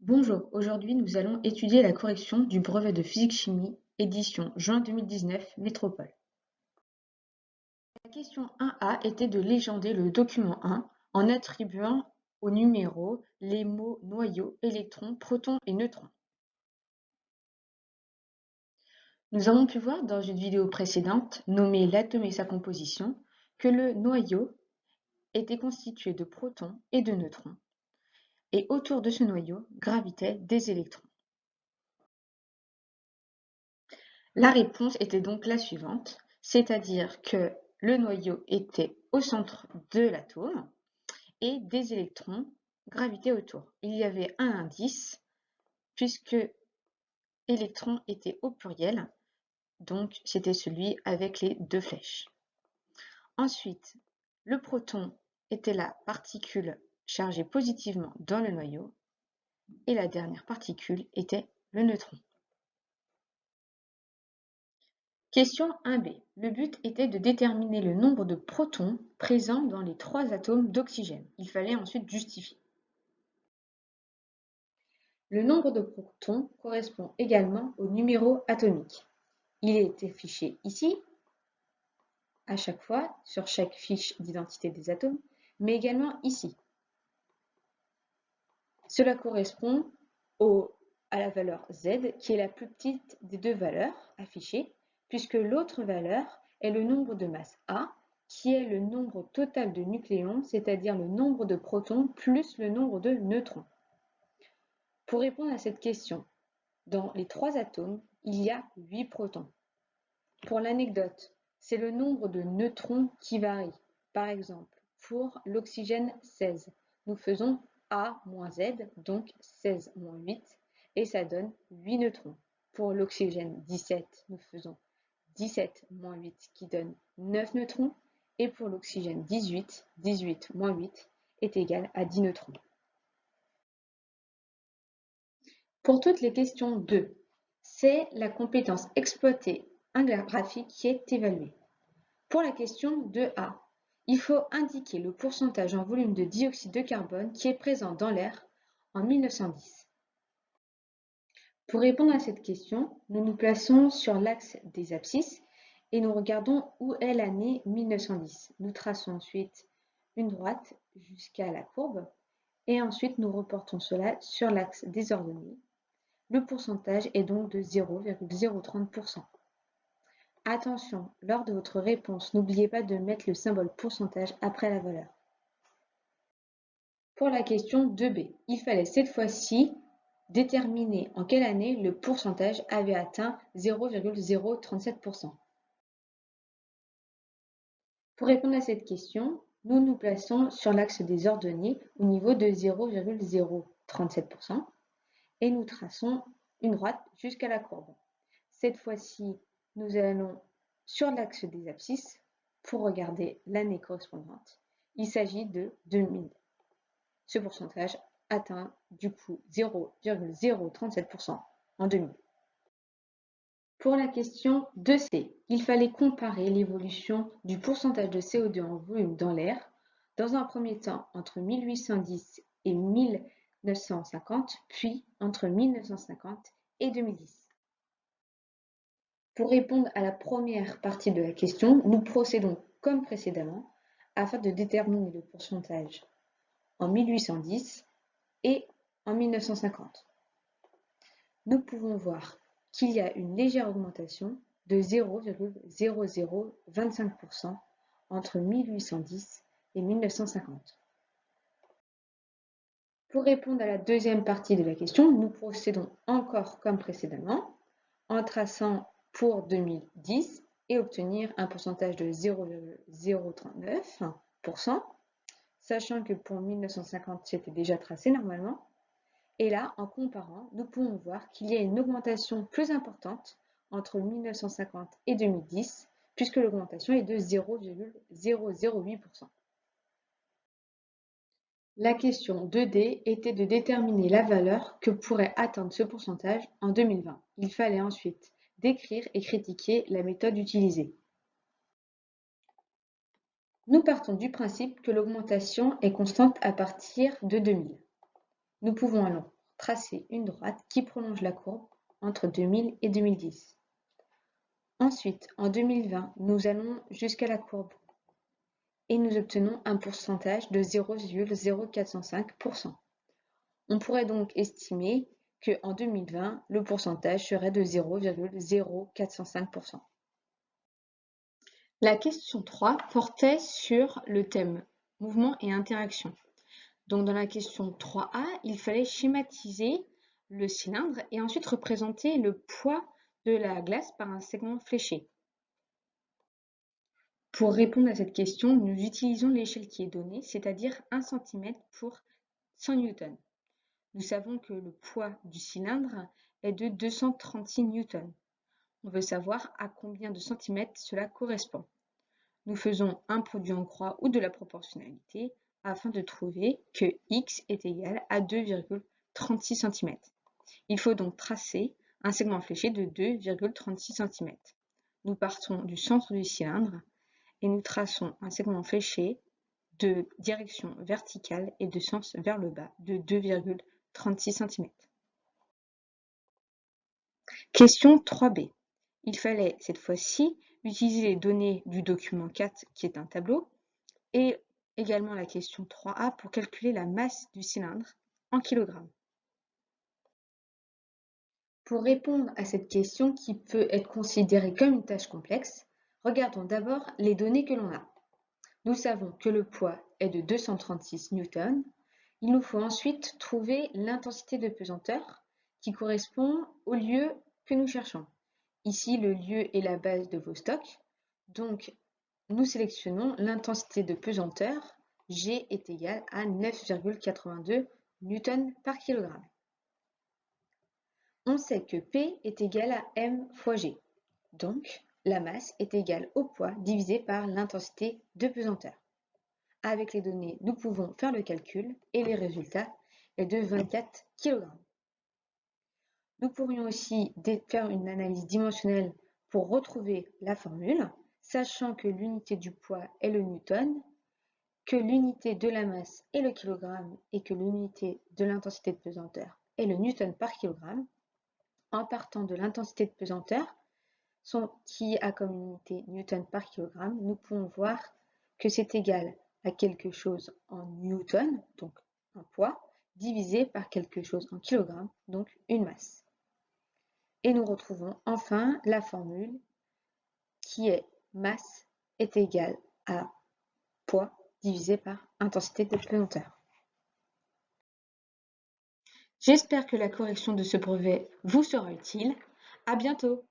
Bonjour, aujourd'hui nous allons étudier la correction du brevet de physique-chimie, édition juin 2019, Métropole. La question 1A était de légender le document 1 en attribuant aux numéros les mots noyau, électron, proton et neutron. Nous avons pu voir dans une vidéo précédente, nommée l'atome et sa composition, que le noyau était constitué de protons et de neutrons, et autour de ce noyau gravitaient des électrons. La réponse était donc la suivante, c'est-à-dire que le noyau était au centre de l'atome et des électrons gravitaient autour. Il y avait un indice puisque électron était au pluriel, donc c'était celui avec les deux flèches. Ensuite, le proton était la particule chargée positivement dans le noyau et la dernière particule était le neutron. Question 1b. Le but était de déterminer le nombre de protons présents dans les 3 atomes d'oxygène. Il fallait ensuite justifier. Le nombre de protons correspond également au numéro atomique. Il est affiché ici, à chaque fois, sur chaque fiche d'identité des atomes, mais également ici. Cela correspond à la valeur Z, qui est la plus petite des deux valeurs affichées, puisque l'autre valeur est le nombre de masse A, qui est le nombre total de nucléons, c'est-à-dire le nombre de protons plus le nombre de neutrons. Pour répondre à cette question, dans les 3 atomes, il y a 8 protons. Pour l'anecdote, c'est le nombre de neutrons qui varie. Par exemple, pour l'oxygène 16, nous faisons A moins Z, donc 16 moins 8, et ça donne 8 neutrons. Pour l'oxygène 17, nous faisons 17 moins 8 qui donne 9 neutrons, et pour l'oxygène 18, 18 moins 8 est égal à 10 neutrons. Pour toutes les questions 2, c'est la compétence exploiter un graphique qui est évaluée. Pour la question 2A, il faut indiquer le pourcentage en volume de dioxyde de carbone qui est présent dans l'air en 1910. Pour répondre à cette question, nous nous plaçons sur l'axe des abscisses et nous regardons où est l'année 1910. Nous traçons ensuite une droite jusqu'à la courbe et ensuite nous reportons cela sur l'axe des ordonnées. Le pourcentage est donc de 0,030%. Attention, lors de votre réponse, n'oubliez pas de mettre le symbole pourcentage après la valeur. Pour la question 2b, il fallait cette fois-ci déterminer en quelle année le pourcentage avait atteint 0,037%. Pour répondre à cette question, nous nous plaçons sur l'axe des ordonnées au niveau de 0,037% et nous traçons une droite jusqu'à la courbe. Cette fois-ci, nous allons sur l'axe des abscisses pour regarder l'année correspondante. Il s'agit de 2000. Ce pourcentage atteint du coup 0,037% en 2000. Pour la question 2c, il fallait comparer l'évolution du pourcentage de CO2 en volume dans l'air, dans un premier temps entre 1810 et 1950, puis entre 1950 et 2010. Pour répondre à la première partie de la question, nous procédons comme précédemment afin de déterminer le pourcentage en 1810 et en 1950. Nous pouvons voir qu'il y a une légère augmentation de 0,0025% entre 1810 et 1950. Pour répondre à la deuxième partie de la question, nous procédons encore comme précédemment en traçant pour 2010 et obtenir un pourcentage de 0,039%, sachant que pour 1950, c'était déjà tracé normalement. Et là, en comparant, nous pouvons voir qu'il y a une augmentation plus importante entre 1950 et 2010, puisque l'augmentation est de 0,008%. La question 2D était de déterminer la valeur que pourrait atteindre ce pourcentage en 2020. Il fallait ensuite décrire et critiquer la méthode utilisée. Nous partons du principe que l'augmentation est constante à partir de 2000. Nous pouvons alors tracer une droite qui prolonge la courbe entre 2000 et 2010. Ensuite, en 2020, nous allons jusqu'à la courbe et nous obtenons un pourcentage de 0,0405%. On pourrait donc estimer qu'en 2020, le pourcentage serait de 0,0405%. La question 3 portait sur le thème mouvement et interaction. Donc dans la question 3A, il fallait schématiser le cylindre et ensuite représenter le poids de la glace par un segment fléché. Pour répondre à cette question, nous utilisons l'échelle qui est donnée, c'est-à-dire 1 cm pour 100 N. Nous savons que le poids du cylindre est de 236 N. On veut savoir à combien de centimètres cela correspond. Nous faisons un produit en croix ou de la proportionnalité afin de trouver que x est égal à 2,36 cm. Il faut donc tracer un segment fléché de 2,36 cm. Nous partons du centre du cylindre et nous traçons un segment fléché de direction verticale et de sens vers le bas de 2,36 cm. Question 3b. Il fallait cette fois-ci utiliser les données du document 4 qui est un tableau et également la question 3a pour calculer la masse du cylindre en kilogrammes. Pour répondre à cette question qui peut être considérée comme une tâche complexe, regardons d'abord les données que l'on a. Nous savons que le poids est de 236 N. Il nous faut ensuite trouver l'intensité de pesanteur qui correspond au lieu que nous cherchons. Ici, le lieu est la base de vos stocks. Donc, nous sélectionnons l'intensité de pesanteur. G est égal à 9,82 N par kg. On sait que P est égal à M fois G. Donc, la masse est égale au poids divisé par l'intensité de pesanteur. Avec les données, nous pouvons faire le calcul et le résultat est de 24 kg. Nous pourrions aussi faire une analyse dimensionnelle pour retrouver la formule, sachant que l'unité du poids est le newton, que l'unité de la masse est le kilogramme et que l'unité de l'intensité de pesanteur est le newton par kilogramme. En partant de l'intensité de pesanteur, qui a comme unité newton par kilogramme, nous pouvons voir que c'est égal à quelque chose en newton, donc un poids, divisé par quelque chose en kilogramme, donc une masse. Et nous retrouvons enfin la formule qui est masse est égale à poids divisé par intensité de pesanteur. J'espère que la correction de ce brevet vous sera utile. À bientôt!